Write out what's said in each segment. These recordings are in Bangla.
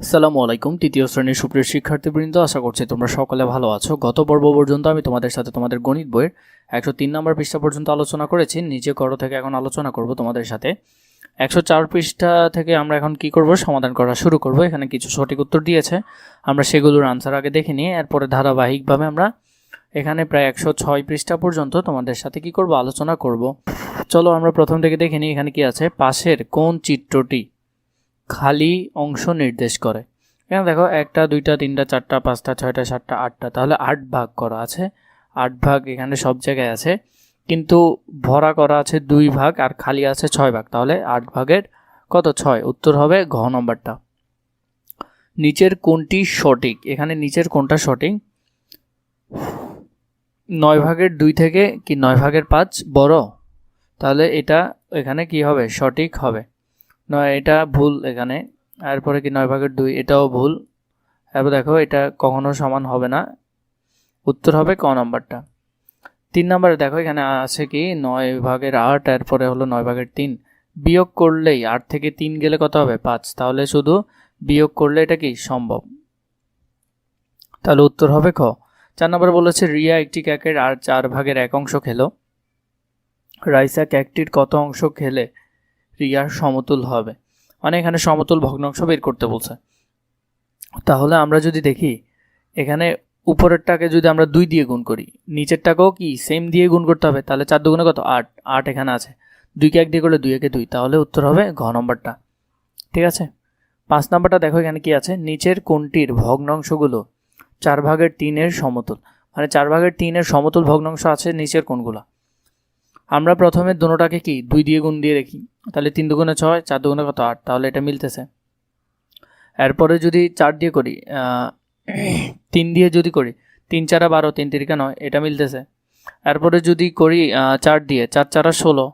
আসসালামু আলাইকুম। তৃতীয় শ্রেণীর সুপ্রিয় শিক্ষার্থীবৃন্দ, আশা করছি তোমরা সকলে ভালো আছো। গত পর্ব পর্যন্ত আমি তোমাদের সাথে তোমাদের গণিত বইয়ের 103 নম্বর পৃষ্ঠা পর্যন্ত আলোচনা করেছি। নিজে করো থেকে এখন আলোচনা করব তোমাদের সাথে 104 পৃষ্ঠা থেকে। আমরা এখন কি করব, সমাধান করা শুরু করব। এখানে কিছু সঠিক উত্তর দিয়েছে, আমরা সেগুলোর আনসার আগে দেখে নিয়ে এরপরে ধারাবাহিকভাবে আমরা এখানে প্রায় 106 পৃষ্ঠা পর্যন্ত তোমাদের সাথে কি করব, আলোচনা করব। চলো আমরা প্রথম থেকে দেখে নিই। এখানে কি আছে, পাশের কোন চিত্রটি খালি অংশ নির্দেশ করে। এখানে দেখো 1টা 2টা 3টা 4টা 5টা 6টা 7টা 8টা, তাহলে 8 ভাগ করা আছে। 8 ভাগ এখানে সব জায়গায় আছে, কিন্তু ভরা করা আছে 2 ভাগ আর খালি আছে 6 ভাগ, তাহলে 8 ভাগের কত, 6। উত্তর হবে ঘ নম্বরটা। নিচের কোনটি সঠিক, এখানে নিচের কোনটা সঠিক? 9 ভাগের 2 থেকে কি 9 ভাগের 5 বড়, তাহলে এটা এখানে কি হবে, সঠিক হবে। নয়, এটা ভুল এখানে। এরপরে কি 9 ভাগের 2, এটাও ভুল। এরপর দেখো এটা কখনো সমান হবে না, উত্তর হবে ক নাম্বারটা। 3 নম্বরে দেখো এখানে আছে কি 9 ভাগের 8, এরপরে হলো 9 ভাগের 3। বিয়োগ করলেই 8 থেকে 3 গেলে কত হবে, 5। তাহলে শুধু বিয়োগ করলে এটা কি সম্ভব, তাহলে উত্তর হবে খ। 4 নম্বরে বলেছে রিয়া একটি কেকের 4 ভাগের 1 অংশ খেলো। রাইসা কেকটির কত অংশ খেলে রিয়ার সমতুল হবে? মানে এখানে সমতুল ভগ্নাংশ বের করতে বলছে। তাহলে আমরা যদি দেখি, এখানে উপরেরটাকে যদি আমরা 2 দিয়ে গুণ করি, নিচেরটাকেও কি সেম দিয়ে গুণ করতে হবে। তাহলে 4 দুগুণে কত, 8। 8 এখানে আছে, 2কে 1 দিয়ে করলে 2 একে 2, তাহলে উত্তর হবে ঘ নম্বরটা। ঠিক আছে। 5 নম্বরটা দেখো এখানে কি আছে, নিচের কোনটির ভগ্নাংশগুলো 4 ভাগের 3 এর সমতুল। মানে 4 ভাগের 3 এর সমতুল ভগ্নাংশ আছে নিচের কোনগুলো? আমরা প্রথমে দুটোটাকে কি 2 দিয়ে গুণ দিয়ে দেখি, তাহলে 3 দুগুণে 6, 4 দুগুণে কত, 8, তাহলে এটা মিলতেছে। এরপরে যদি 4 দিয়ে করি, 3 দিয়ে যদি করি, 3 4 12, 3 3 9, এটা মিলতেছে। এরপরে যদি করি 4 দিয়ে, 4 4 16,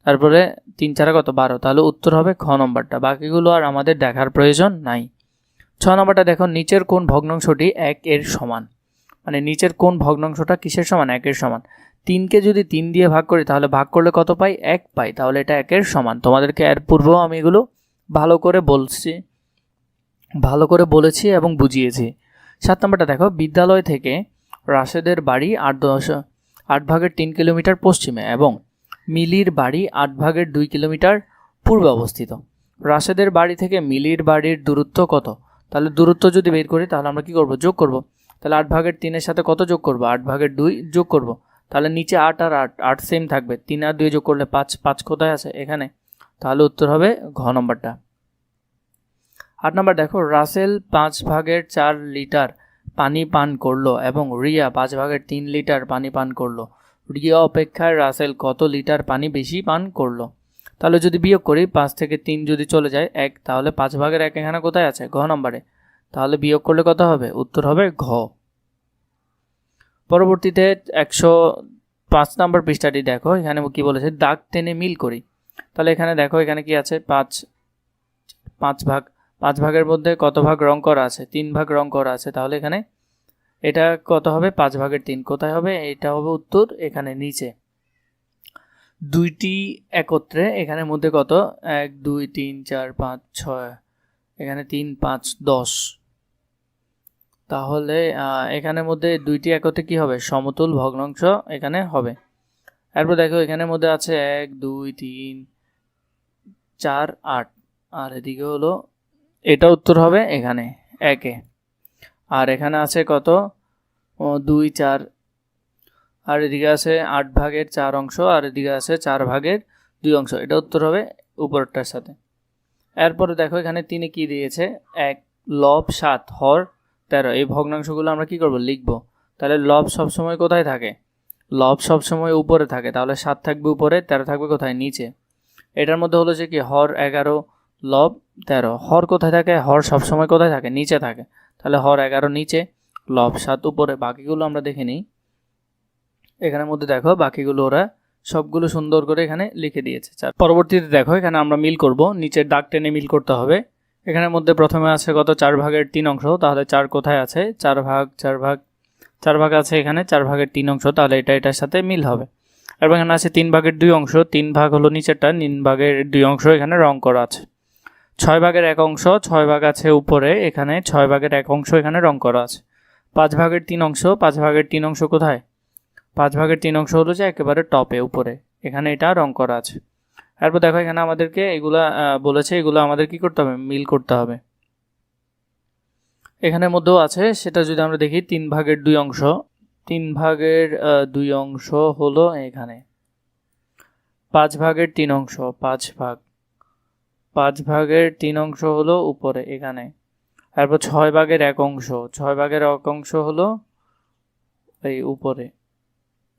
তারপরে 3 4 কত, 12, তাহলে উত্তর হবে খ নম্বরটা। বাকিগুলো আর আমাদের দেখার প্রয়োজন নাই। 6 নম্বরটা দেখো, নিচের কোন ভগ্নাংশটি 1 এর সমান। মানে নিচের কোন ভগ্নাংশটা কিসের সমান, 1 এর সমান। 3কে যদি 3 দিয়ে ভাগ করি, তাহলে ভাগ করলে কত পাই, 1 পাই, তাহলে এটা 1 এর সমান। তোমাদেরকে এর পূর্বেও আমি এগুলো ভালো করে বলেছি এবং বুঝিয়েছি। 7 নম্বরটা দেখো, বিদ্যালয় থেকে রাশেদের বাড়ি 8 ভাগের 3 কিলোমিটার পশ্চিমে এবং মিলির বাড়ি 8 ভাগের 2 কিলোমিটার পূর্বে অবস্থিত। রাশেদের বাড়ি থেকে মিলির বাড়ির দূরত্ব কত? তাহলে দূরত্ব যদি বের করি, তাহলে আমরা কি করব, যোগ করব। তাহলে 8 ভাগের 3-এর সাথে কত যোগ করব, 8 ভাগের 2 যোগ করব। তাহলে নিচে 8 আর 8 সেম থাকবে, 3 আর 2 যোগ করলে 5। 5 কোথায় আছে, এখানে। তাহলে উত্তর হবে ঘ নম্বরটা। 8 নম্বর দেখো, রাসেল 5 ভাগের 4 লিটার পানি পান করলো এবং রিয়া 5 ভাগের 3 লিটার পানি পান করলো। রিয়া অপেক্ষায় রাসেল কত লিটার পানি বেশি পান করলো? তাহলে যদি বিয়োগ করি, 5 থেকে 3 যদি চলে যায় 1, তাহলে 5 ভাগের 1 এখানে কোথায় আছে, ঘ নম্বরে। তাহলে বিয়োগ করলে কত হবে, উত্তর হবে ঘ। পরবর্তীতে 105 নম্বর পৃষ্ঠাটি দেখো, এখানে কি বলেছে, দাগ টেনে মিল করি। তাহলে এখানে দেখো এখানে কি আছে, 5 ভাগ, 5 ভাগের মধ্যে কত ভাগ রং করা আছে, 3 ভাগ রং করা আছে। তাহলে এখানে এটা কত হবে, 5 ভাগের 3 কোথায় হবে, এটা হবে উত্তর এখানে নিচে। 2টি একত্রে এখানের মধ্যে কত, 1 2 3 4 5 6, এখানে 3 5 10। তাহলে এখানের মধ্যে 2টি একত্রে কি হবে, সমতুল ভগ্নাংশ এখানে হবে। এরপর দেখো এখানের মধ্যে আছে 1 2 3 4 8, আর এদিকে হলো, এটা উত্তর হবে এখানে 1 এ। আর এখানে আছে কত, 2 4, আর এদিকে আছে 8 ভাগের 4 অংশ, আর এদিকে আছে 4 ভাগের 2 অংশ, এটা উত্তর হবে উপরেরটার সাথে। এরপরে দেখো এখানে 3 কি দিয়েছে, 1 লব 7 হর 13। এই ভগ্নাংশগুলো আমরা কি করব, লিখব। তাহলে লব সবসময় কোথায় থাকে, লব সবসময় উপরে থাকে, তাহলে 7 থাকবে উপরে, 13 থাকবে কোথায়, নিচে। এটার মধ্যে হলো যে কি, হর 11 লব 13। হর কোথায় থাকে, হর সবসময় কোথায় থাকে, নিচে থাকে। তাহলে হর 11 নিচে, লব 7 উপরে। বাকিগুলো আমরা দেখে নিই। এখানের মধ্যে দেখো বাকিগুলো ওরা সবগুলো সুন্দর করে এখানে লিখে দিয়েছে। পরবর্তীতে দেখো এখানে আমরা মিল করব, নিচের দাগ টেনে মিল করতে হবে। এখানের মধ্যে প্রথমে আছে কত, 4 ভাগের 3 অংশ। তাহলে 4 কোথায় আছে, 4 ভাগ আছে এখানে, 4 ভাগের 3 অংশ, তাহলে এটার সাথে মিল হবে। এবং এখানে আছে 3 ভাগের 2 অংশ, 3 ভাগ হলো নিচেরটা, 3 ভাগের 2 অংশ এখানে রং করা আছে। 6 ভাগের 1 অংশ 6 ভাগ আছে উপরে, এখানে 6 ভাগের 1 অংশ এখানে রং করা আছে। 5 ভাগের 3 অংশ, 5 ভাগের 3 অংশ কোথায়? 5 ভাগের 3 অংশ হলো যে একেবারে টপে উপরে, এখানে এটা রং করা আছে। তারপর দেখো এখানে আমাদেরকে এগুলা বলেছে, এগুলো আমাদের কি করতে হবে? মিল করতে হবে। এখানের মধ্যেও আছে, সেটা যদি আমরা দেখি 3 ভাগের 2 অংশ, 3 ভাগের 2 অংশ হলো এখানে। 5 ভাগের 3 অংশ, 5 ভাগের 3 অংশ হলো উপরে এখানে। তারপর 6 ভাগের 1 অংশ, 6 ভাগের 1 অংশ হলো এই উপরে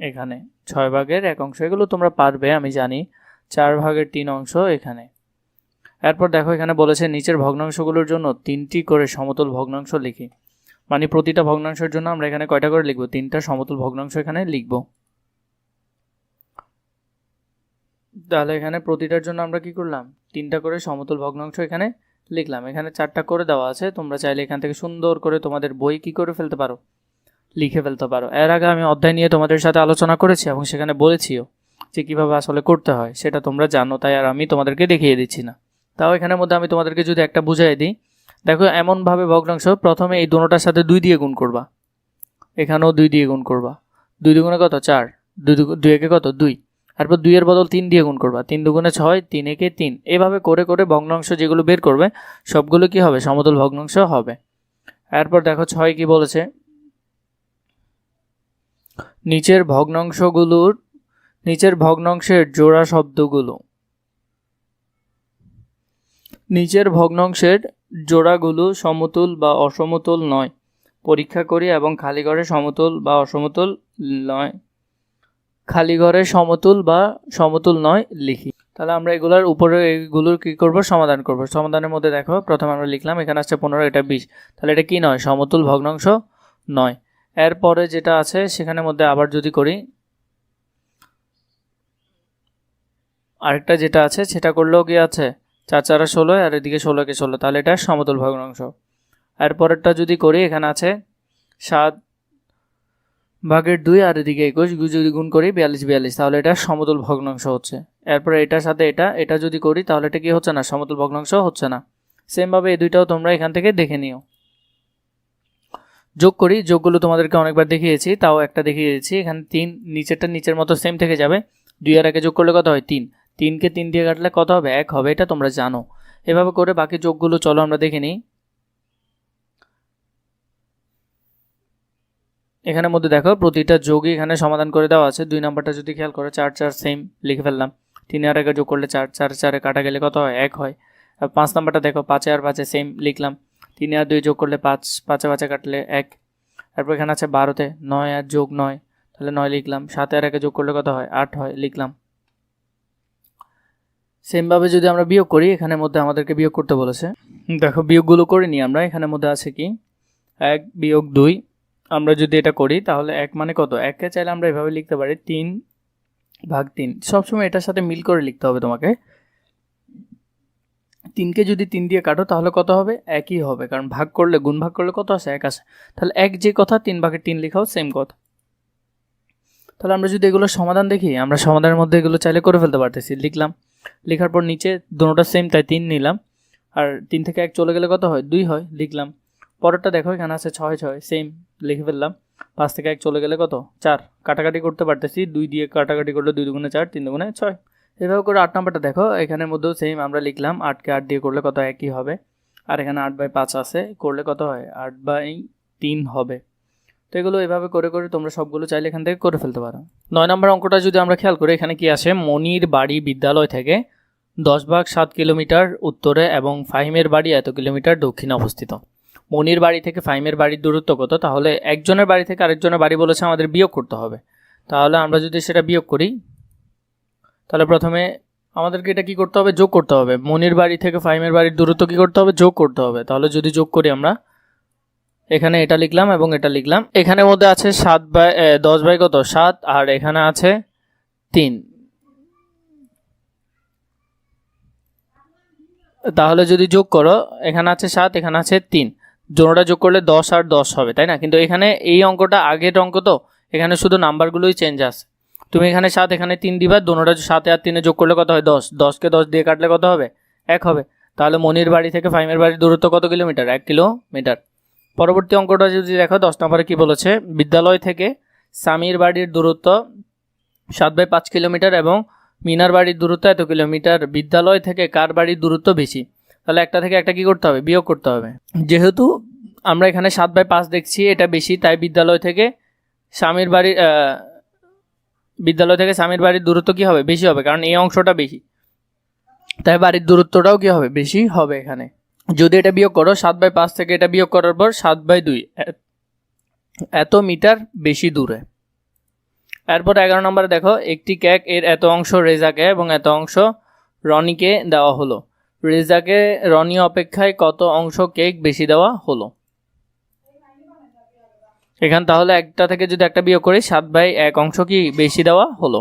এখানে। 6 ভাগের 1 অংশ, এগুলো তোমরা পারবে আমি জানি। 4 ভাগের 3 অংশ এখানে। এরপর দেখো এখানে বলেছে নিচের ভগ্নাংশগুলোর জন্য 3টি করে সমতল ভগ্নাংশ লিখি। মানে প্রতিটা ভগ্নাংশের জন্য আমরা এখানে কয়টা করে লিখব? 3টা সমতল ভগ্নাংশ এখানে লিখব। তাহলে এখানে প্রতিটার জন্য আমরা কি করলাম? 3টা করে সমতল ভগ্নাংশ এখানে লিখলাম। এখানে 4টা করে দেওয়া আছে, তোমরা চাইলে এখান থেকে সুন্দর করে তোমাদের বই কি করে ফেলতে পারো? লিখে ফেলতে পারো। এর আগে আমি অধ্যায় নিয়ে তোমাদের সাথে আলোচনা করেছি এবং সেখানে বলেছিও যে কীভাবে আসলে করতে হয়, সেটা তোমরা জানো, তাই আর আমি তোমাদেরকে দেখিয়ে দিচ্ছি না। তাও এখানের মধ্যে আমি তোমাদেরকে যদি একটা বুঝাই দিই, দেখো এমনভাবে ভগ্নাংশ, প্রথমে এই দুটোটার সাথে 2 দিয়ে গুণ করবা, এখানেও 2 দিয়ে গুণ করবা। 2 দুগুণে কত? 4, 2 একে কত? 2। তারপর 2 এর বদল 3 দিয়ে গুণ করবা, 3 দুগুণে 6, 3 একে 3। এভাবে করে করে ভগ্নাংশ যেগুলো বের করবে সবগুলো কি হবে? সমতল ভগ্নাংশ হবে। এরপর দেখো 6 কি বলেছে? নিচের ভগ্নাংশের জোড়া শব্দগুলো, নিচের ভগ্নাংশের জোড়াগুলো সমতুল বা অসমতুল নয় পরীক্ষা করি এবং খালি ঘরে সমতুল বা অসমতুল নয়, খালি ঘরে সমতুল বা সমতুল নয় লিখি। তাহলে আমরা এগুলোর উপরে এগুলোর কি করব? সমাধান করব। সমাধানের মধ্যে দেখো প্রথমে আমরা লিখলাম এখানে আছে 15, এটা 20, তাহলে এটা কি নয়? সমতুল ভগ্নাংশ নয়। এরপরে যেটা আছে সেখানের মধ্যে আবার যদি করি, আরেকটা যেটা আছে সেটা করলেও কি আছে? 4 4 16 আর এদিকে 16 কে 16, তাহলে এটা সমতুল ভগ্নাংশ। এরপরেরটা যদি করি, এখানে আছে 7 ভাগের 2 আর এদিকে 21, যদি গুণ করি 42 42, তাহলে এটা সমতুল ভগ্নাংশ হচ্ছে। এরপরে এটার সাথে এটা যদি করি তাহলে এটা কি হচ্ছে না? সমতুল ভগ্নাংশ হচ্ছে না। সেমভাবে এই দুইটাও তোমরা এখান থেকে দেখে নিও। যোগ করি, যোগগুলো তোমাদেরকে অনেকবার দেখিয়েছি, তাও একটা দেখিয়ে দিচ্ছি। এখানে 3, নিচেরটা নিচের মতো সেম থেকে যাবে। 2 আর 1 যোগ করলে কত হয়? 3। 3কে 3 দিয়ে কাটলে কত হবে? 1 হবে, এটা তোমরা জানো। এভাবে করে বাকি যোগগুলো চলো আমরা দেখে নিই। এখানের মধ্যে দেখো প্রতিটা যোগই এখানে সমাধান করে দেওয়া আছে। 2 নাম্বারটা যদি খেয়াল করো, 4 4 সেম লিখে ফেললাম। 3 আর 1 যোগ করলে 4, 4 4 কাটা গেলে কত হয়? 1 হয়। আর 5 নাম্বারটা দেখো, 5 আর 5 সেম লিখলাম। 3 আর 2 যোগ করলে 5, 5 5 কাটলে 1। তারপর এখানে আছে 12তে 9 আর যোগ 9, তাহলে 9 লিখলাম। 7 আর 1 যোগ করলে কত হয়? 8 হয়, লিখলাম। সেমভাবে যদি আমরা বিয়োগ করি, এখানের মধ্যে আমাদেরকে বিয়োগ করতে বলেছে। দেখো বিয়োগগুলো করে নিই আমরা। এখানের মধ্যে আছে কি? 1 বিয়োগ 2, আমরা যদি এটা করি তাহলে 1 মানে কত? 1কে চাইলে আমরা এভাবে লিখতে পারি 3 ভাগ 3। সবসময় এটার সাথে মিল করে লিখতে হবে তোমাকে। 3কে যদি 3 দিয়ে কাটো তাহলে কত হবে? 1ই হবে, কারণ ভাগ করলে, গুণ ভাগ করলে কত আসে? 1 আসে। তাহলে 1 যে কথা, 3 ভাগের 3 লেখাও সেম কথা। তাহলে আমরা যদি এগুলো সমাধান দেখি, আমরা সমাধানের মধ্যে এগুলো চাইলে করে ফেলতে পারতেছি। লিখলাম, লেখার পর নিচে দুটোটা সেম, তাই 3 নিলাম। আর 3 থেকে 1 চলে গেলে কত হয়? 2 হয়, লিখলাম। পরেরটা দেখো এখানে আছে 6 6 সেম লিখে ফেললাম। 5 থেকে 1 চলে গেলে কত? 4, কাটাকাটি করতে পারতেছি। 2 দিয়ে কাটাকাটি করলে 2 দুগুণে 4, 3 দুগুণে 6। এভাবে করে 8 নাম্বারটা দেখো, এখানের মধ্যেও সেম আমরা লিখলাম। 8কে 8 দিয়ে করলে কত? 1ই হবে। আর এখানে 8/5 আছে, করলে কত হয়? 8/3 হবে। তো এগুলো এভাবে করে করে তোমরা সবগুলো চাইলে এখান থেকে করে ফেলতে পারো। 9 নম্বর অঙ্কটা যদি আমরা খেয়াল করি, এখানে কি আসে? মনির বাড়ি বিদ্যালয় থেকে 10 ভাগ 7 কিলোমিটার উত্তরে এবং ফাহিমের বাড়ি এত কিলোমিটার দক্ষিণে অবস্থিত। মনির বাড়ি থেকে ফাহিমের বাড়ির দূরত্ব কত? তাহলে একজনের বাড়ি থেকে আরেকজনের বাড়ি বলেছে আমাদের বিয়োগ করতে হবে। তাহলে আমরা যদি সেটা বিয়োগ করি, তাহলে প্রথমে আমাদেরকে এটা কি করতে হবে? যোগ করতে হবে। মনির বাড়ি থেকে ফাহিমের বাড়ির দূরত্ব কি করতে হবে? যোগ করতে হবে। তাহলে যদি যোগ করি আমরা, এখানে এটা লিখলাম এবং এটা লিখলাম। এখানের মধ্যে আছে 10 বাই কত? 7, আর এখানে আছে 3। তাহলে যদি যোগ করো, এখানে আছে 7, এখানে আছে 3, জোড়াটা যোগ করলে 10 আর 10 হবে, তাই না? কিন্তু এখানে এই অঙ্কটা আগের অঙ্ক, তো এখানে শুধু নাম্বারগুলোই চেঞ্জ আছে। তুমি এখানে 7 এখানে 3 দিবা, দোনোটা 7 আর 3 যোগ করলে কত হয়? 10। 10কে 10 দিয়ে কাটলে কত হবে? 1 হবে। তাহলে মনির বাড়ি থেকে ফাহিমের বাড়ির দূরত্ব কত কিলোমিটার? 1 কিলোমিটার। পরবর্তী অঙ্কটা যদি দেখো 10 নম্বরে কি বলেছে, বিদ্যালয় থেকে সামির বাড়ির দূরত্ব 7/5 কিলোমিটার এবং মিনার বাড়ির দূরত্ব এত কিলোমিটার, বিদ্যালয় থেকে কার বাড়ির দূরত্ব বেশি? তাহলে একটা থেকে একটা কি করতে হবে? বিয়োগ করতে হবে। যেহেতু আমরা এখানে 7/5 দেখছি, এটা বেশি, তাই বিদ্যালয় থেকে স্বামীর বাড়ির দূরত্ব কি হবে? বেশি হবে, কারণ এই অংশটা বেশি, তাই বাড়ির দূরত্বটাও কি হবে? বেশি হবে এখানে। যদি এটা বিয়োগ করো 7/5 থেকে এটা বিয়োগ করার পর 7/2 এত মিটার বেশি দূরে। এরপর 11 নম্বরে দেখো, একটি কেক এর এত অংশ রেজাকে এবং এত অংশ রনিকে দেওয়া হলো। রেজাকে রনি অপেক্ষায় কত অংশ কেক বেশি দেওয়া হলো? এখান তাহলে একটা থেকে যদি একটা বিয়োগ করি 7/1 অংশ কি বেশি দেওয়া হলো।